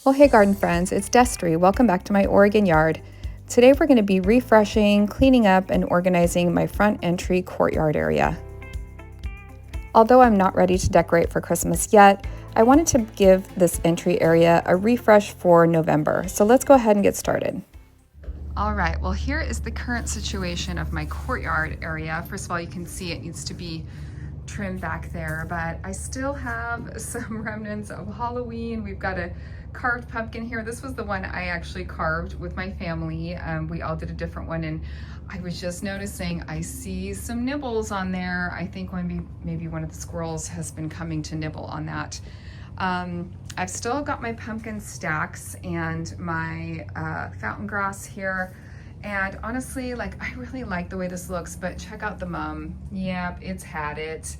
Well, hey garden friends, it's Destry. Welcome back to my Oregon yard. Today we're going to be refreshing, cleaning up, and organizing my front entry courtyard area. Although I'm not ready to decorate for Christmas yet, I wanted to give this entry area a refresh for November. So let's go ahead and get started. All right, well here is the current situation of my courtyard area. First of all, you can see it needs to be trimmed back there, but I still have some remnants of Halloween. We've got a carved pumpkin here. This was the one I actually carved with my family. We all did a different one, and I was just noticing I see some nibbles on there. I think maybe one of the squirrels has been coming to nibble on that. I've still got my pumpkin stacks and my fountain grass here. And honestly, I really like the way this looks, but check out the mum. Yep, it's had it.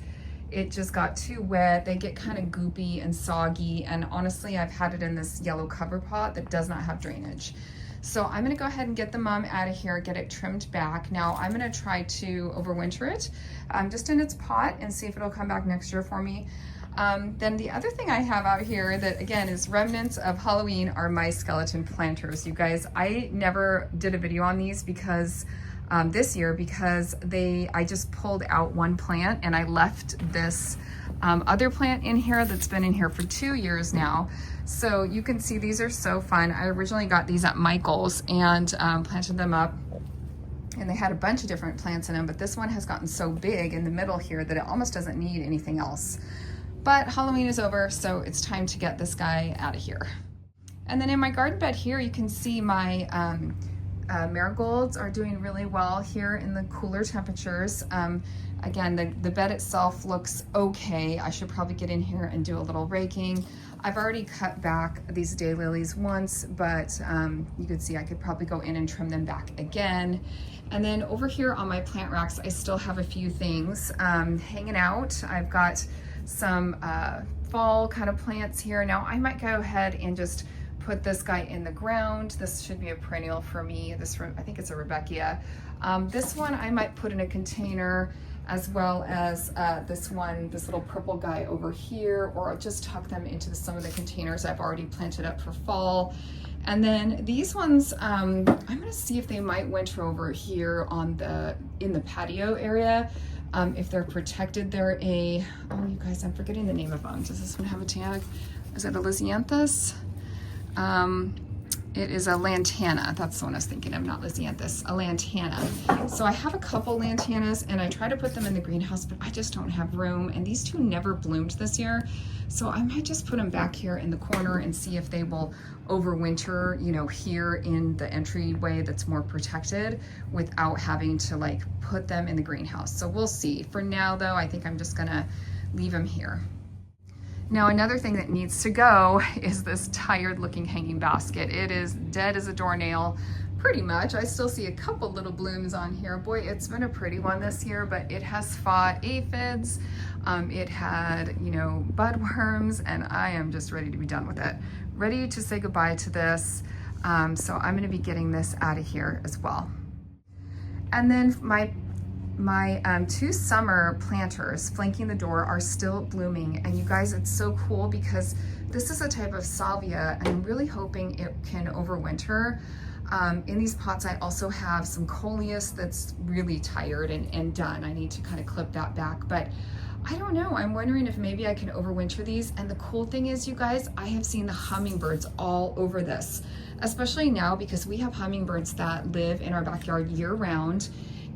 It just got too wet. They get kind of goopy and soggy. And honestly, I've had it in this yellow cover pot that does not have drainage. So I'm gonna go ahead and get the mum out of here, get it trimmed back. Now I'm gonna try to overwinter it just in its pot and see if it'll come back next year for me. Then the other thing I have out here that again is remnants of Halloween are my skeleton planters. You guys, I never did a video on these because this year because I just pulled out one plant and I left this other plant in here that's been in here for 2 years now. So you can see these are so fun. I originally got these at Michael's and planted them up, and they had a bunch of different plants in them, but this one has gotten so big in the middle here that it almost doesn't need anything else. But Halloween is over, so it's time to get this guy out of here. And then in my garden bed here, you can see my marigolds are doing really well here in the cooler temperatures. Again, the bed itself looks okay. I should probably get in here and do a little raking. I've already cut back these daylilies once, but you can see I could probably go in and trim them back again. And then over here on my plant racks, I still have a few things hanging out. I've got some fall kind of plants here. Now I might go ahead and just put this guy in the ground. This should be a perennial for me. I think it's a Rebecca. This one I might put in a container, as well as this little purple guy over here, or I'll just tuck them into some of the containers I've already planted up for fall. And then these ones, I'm gonna see if they might winter over here in the patio area. If they're protected, oh you guys, I'm forgetting the name of them. Does this one have a tag? Is it a Lisianthus? It is a lantana. That's the one I was thinking of, not Lisianthus, a lantana. So I have a couple lantanas and I try to put them in the greenhouse, but I just don't have room. And these two never bloomed this year. So I might just put them back here in the corner and see if they will overwinter, here in the entryway that's more protected without having to put them in the greenhouse. So we'll see. For now though, I think I'm just gonna leave them here. Now another thing that needs to go is this tired looking hanging basket. It is dead as a doornail, pretty much. I still see a couple little blooms on here. Boy, it's been a pretty one this year, but it has fought aphids. It had, budworms, and I am just ready to be done with it. Ready to say goodbye to this. So I'm gonna be getting this out of here as well. And then my two summer planters flanking the door are still blooming, and you guys, it's so cool because this is a type of salvia and I'm really hoping it can overwinter. In these pots I also have some coleus that's really tired and done. I need to kind of clip that back, but I don't know. I'm wondering if maybe I can overwinter these. And the cool thing is, you guys, I have seen the hummingbirds all over this, especially now because we have hummingbirds that live in our backyard year round,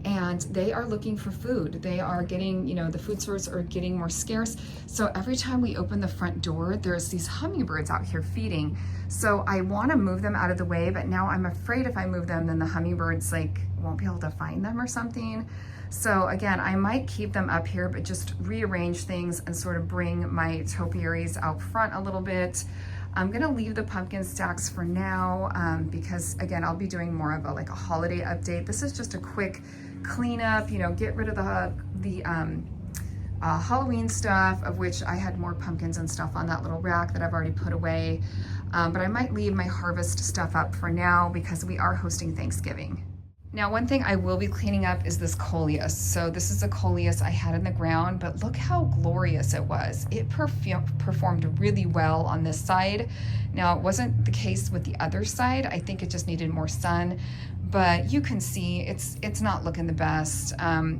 and they are looking for food. They are getting, the food sources are getting more scarce. So every time we open the front door, there's these hummingbirds out here feeding. So I want to move them out of the way, but now I'm afraid if I move them, then the hummingbirds won't be able to find them or something. So again, I might keep them up here, but just rearrange things and sort of bring my topiaries out front a little bit. I'm gonna leave the pumpkin stacks for now because again, I'll be doing more of a holiday update. This is just a quick cleanup, get rid of the Halloween stuff, of which I had more pumpkins and stuff on that little rack that I've already put away. But I might leave my harvest stuff up for now because we are hosting Thanksgiving. Now, one thing I will be cleaning up is this coleus. So this is a coleus I had in the ground, but look how glorious it was. It performed really well on this side. Now, it wasn't the case with the other side. I think it just needed more sun, but you can see it's not looking the best.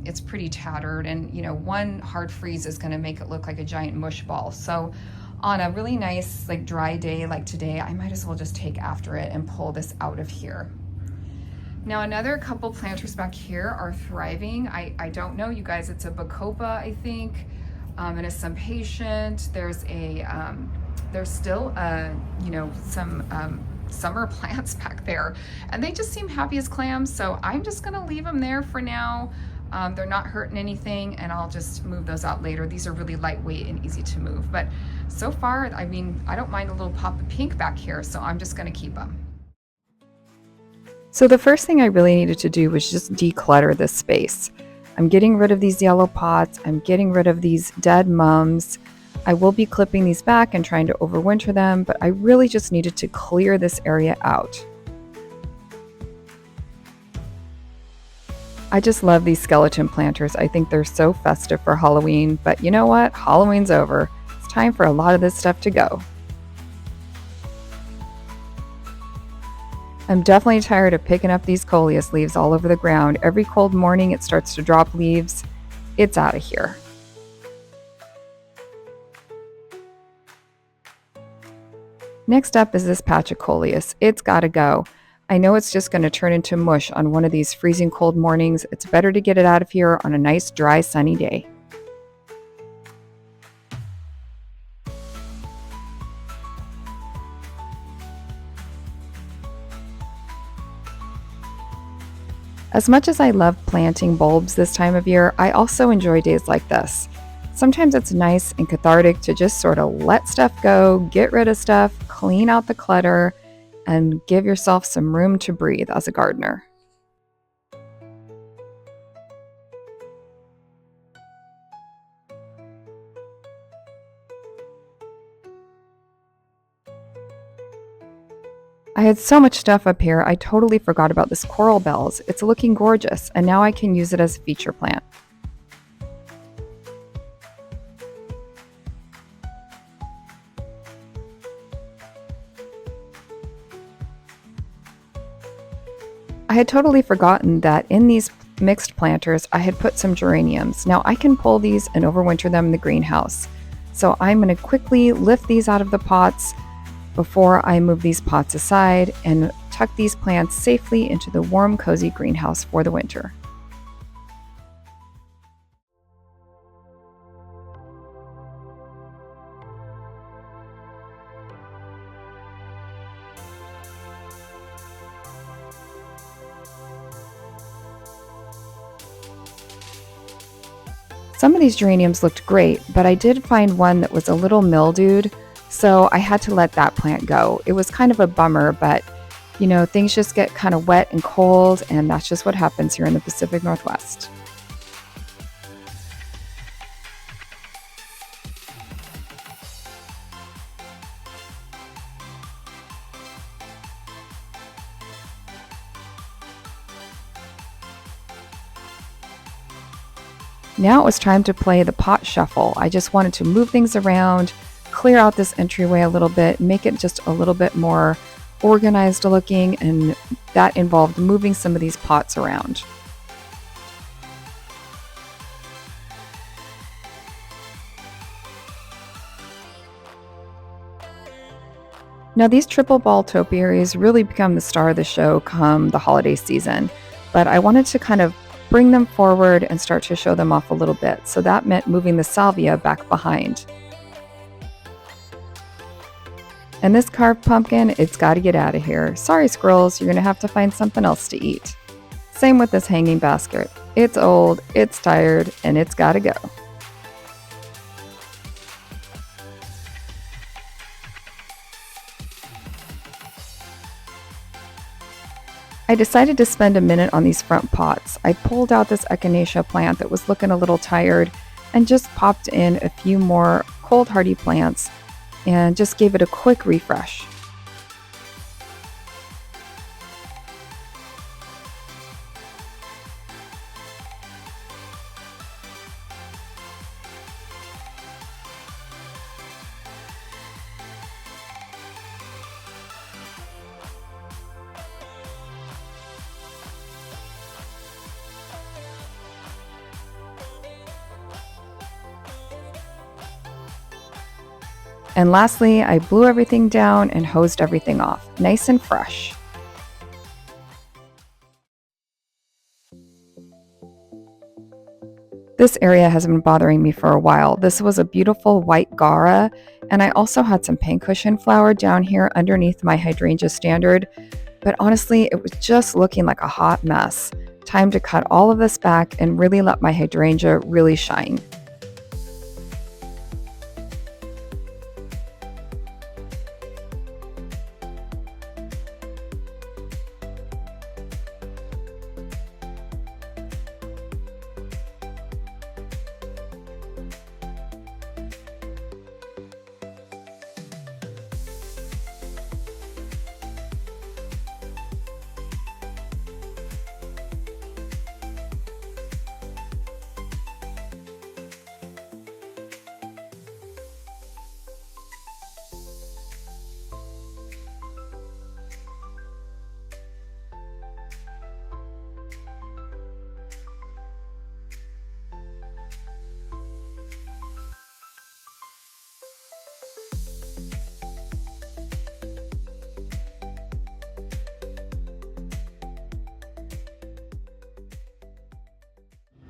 It's pretty tattered, and you know, one hard freeze is gonna make it look like a giant mush ball. So on a really nice, like dry day like today, I might as well just take after it and pull this out of here. Now, another couple planters back here are thriving. I don't know, you guys, it's a Bacopa, I think, and a Some Patient. There's still, you know, some summer plants back there, and they just seem happy as clams, so I'm just gonna leave them there for now. They're not hurting anything, and I'll just move those out later. These are really lightweight and easy to move, but so far, I mean, I don't mind a little pop of pink back here, so I'm just gonna keep them. So the first thing I really needed to do was just declutter this space. I'm getting rid of these yellow pots. I'm getting rid of these dead mums. I will be clipping these back and trying to overwinter them, but I really just needed to clear this area out. I just love these skeleton planters. I think they're so festive for Halloween, but you know what? Halloween's over. It's time for a lot of this stuff to go. I'm definitely tired of picking up these coleus leaves all over the ground. Every cold morning it starts to drop leaves. It's out of here. Next up is this patch of coleus. It's gotta go. I know it's just gonna turn into mush on one of these freezing cold mornings. It's better to get it out of here on a nice, dry, sunny day. As much as I love planting bulbs this time of year, I also enjoy days like this. Sometimes it's nice and cathartic to just sort of let stuff go, get rid of stuff, clean out the clutter, and give yourself some room to breathe as a gardener. I had so much stuff up here, I totally forgot about this coral bells. It's looking gorgeous, and now I can use it as a feature plant. I had totally forgotten that in these mixed planters, I had put some geraniums. Now I can pull these and overwinter them in the greenhouse. So I'm going to quickly lift these out of the pots before I move these pots aside and tuck these plants safely into the warm, cozy greenhouse for the winter. Some of these geraniums looked great, but I did find one that was a little mildewed, so I had to let that plant go. It was kind of a bummer, but you know, things just get kind of wet and cold, and that's just what happens here in the Pacific Northwest. Now it was time to play the pot shuffle. I just wanted to move things around, clear out this entryway a little bit, make it just a little bit more organized looking, and that involved moving some of these pots around. Now these triple ball topiaries really become the star of the show come the holiday season, but I wanted to kind of bring them forward and start to show them off a little bit, so that meant moving the salvia back behind. And this carved pumpkin, it's got to get out of here. Sorry squirrels, you're going to have to find something else to eat. Same with this hanging basket. It's old, it's tired, and it's got to go. I decided to spend a minute on these front pots. I pulled out this echinacea plant that was looking a little tired and just popped in a few more cold hardy plants and just gave it a quick refresh. And lastly, I blew everything down and hosed everything off, nice and fresh. This area has been bothering me for a while. This was a beautiful white Gara, and I also had some pincushion flower down here underneath my hydrangea standard, but honestly, it was just looking like a hot mess. Time to cut all of this back and really let my hydrangea really shine.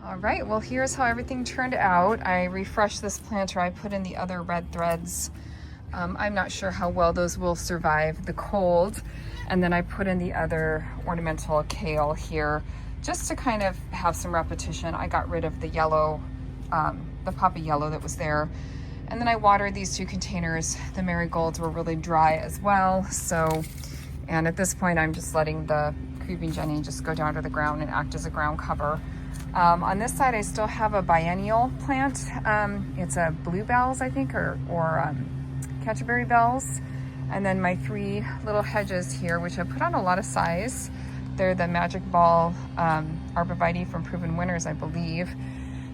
All right, well, here's how everything turned out. I refreshed this planter. I put in the other red threads. I'm not sure how well those will survive the cold. And then I put in the other ornamental kale here just to kind of have some repetition. I got rid of the yellow, the poppy yellow that was there. And then I watered these 2 containers. The marigolds were really dry as well. So, and at this point, I'm just letting the creeping Jenny just go down to the ground and act as a ground cover. On this side, I still have a biennial plant. It's a bluebells, I think, or Canterbury bells. And then my 3 little hedges here, which I put on a lot of size. They're the Magic Ball arborvitae from Proven Winners, I believe.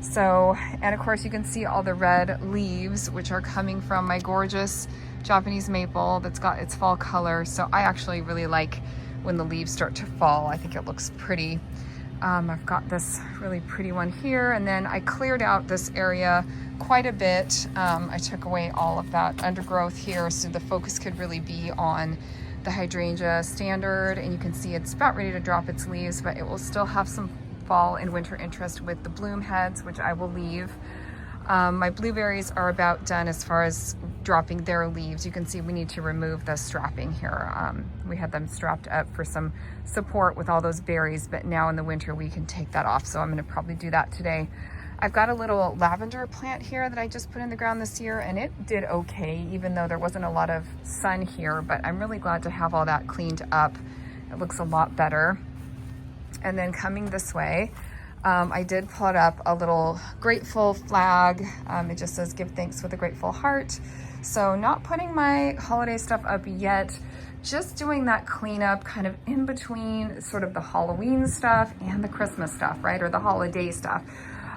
So, and of course you can see all the red leaves, which are coming from my gorgeous Japanese maple that's got its fall color. So I actually really like when the leaves start to fall. I think it looks pretty. I've got this really pretty one here, and then I cleared out this area quite a bit. I took away all of that undergrowth here so the focus could really be on the hydrangea standard, and you can see it's about ready to drop its leaves, but it will still have some fall and winter interest with the bloom heads, which I will leave. My blueberries are about done as far as dropping their leaves. You can see we need to remove the strapping here. We had them strapped up for some support with all those berries, but now in the winter we can take that off. So I'm gonna probably do that today. I've got a little lavender plant here that I just put in the ground this year, and it did okay, even though there wasn't a lot of sun here, but I'm really glad to have all that cleaned up. It looks a lot better. And then coming this way, I did put up a little grateful flag. It just says give thanks with a grateful heart. So not putting my holiday stuff up yet, just doing that cleanup kind of in between sort of the Halloween stuff and the Christmas stuff, right? Or the holiday stuff,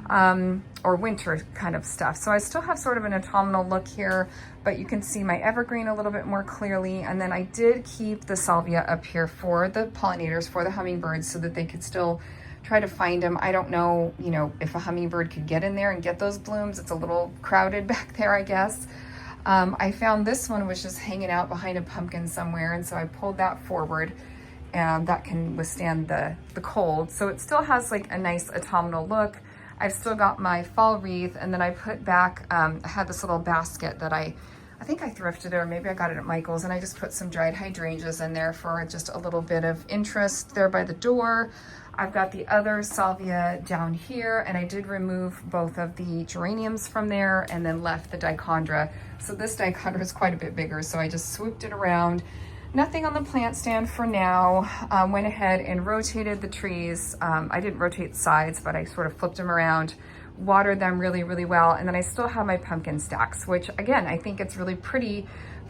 or winter kind of stuff. So I still have sort of an autumnal look here, but you can see my evergreen a little bit more clearly. And then I did keep the salvia up here for the pollinators, for the hummingbirds, so that they could still try to find them. I don't know, if a hummingbird could get in there and get those blooms. It's a little crowded back there, I guess. I found this one was just hanging out behind a pumpkin somewhere, and so I pulled that forward, and that can withstand the cold. So it still has like a nice autumnal look. I've still got my fall wreath, and then I put back, I had this little basket that I think I thrifted it, or maybe I got it at Michael's, and I just put some dried hydrangeas in there for just a little bit of interest there by the door. I've got the other salvia down here, and I did remove both of the geraniums from there and then left the dichondra. So this dichondra is quite a bit bigger, so I just swooped it around. Nothing on the plant stand for now. Went ahead and rotated the trees. I didn't rotate sides, but I sort of flipped them around, watered them really, really well. And then I still have my pumpkin stacks, which again, I think it's really pretty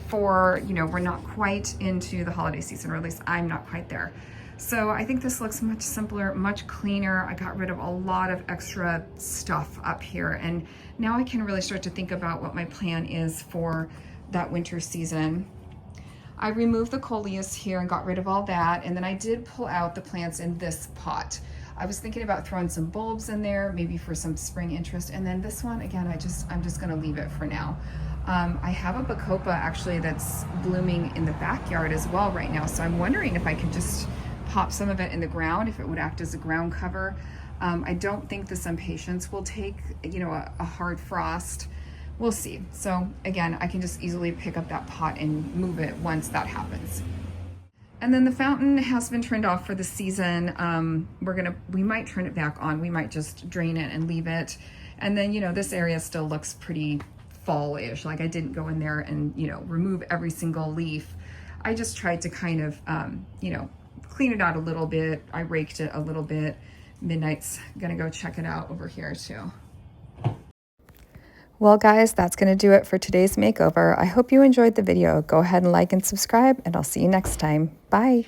for, we're not quite into the holiday season, or at least I'm not quite there. So I think this looks much simpler, much cleaner. I got rid of a lot of extra stuff up here, and now I can really start to think about what my plan is for that winter season. I removed the coleus here and got rid of all that, and then I did pull out the plants in this pot. I was thinking about throwing some bulbs in there, maybe for some spring interest, and then this one, again, I'm just gonna leave it for now. I have a bacopa actually that's blooming in the backyard as well right now. So I'm wondering if I could just pop some of it in the ground, if it would act as a ground cover. I don't think the some patients will take, you know, a hard frost. We'll see. So again, I can just easily pick up that pot and move it once that happens. And then the fountain has been turned off for the season. We might turn it back on. We might just drain it and leave it. And then, you know, this area still looks pretty fall-ish. Like, I didn't go in there and, you know, remove every single leaf. I just tried to kind of, you know, clean it out a little bit. I raked it a little bit. Midnight's gonna go check it out over here too. Well, guys, that's going to do it for today's makeover. I hope you enjoyed the video. Go ahead and like and subscribe, and I'll see you next time. Bye.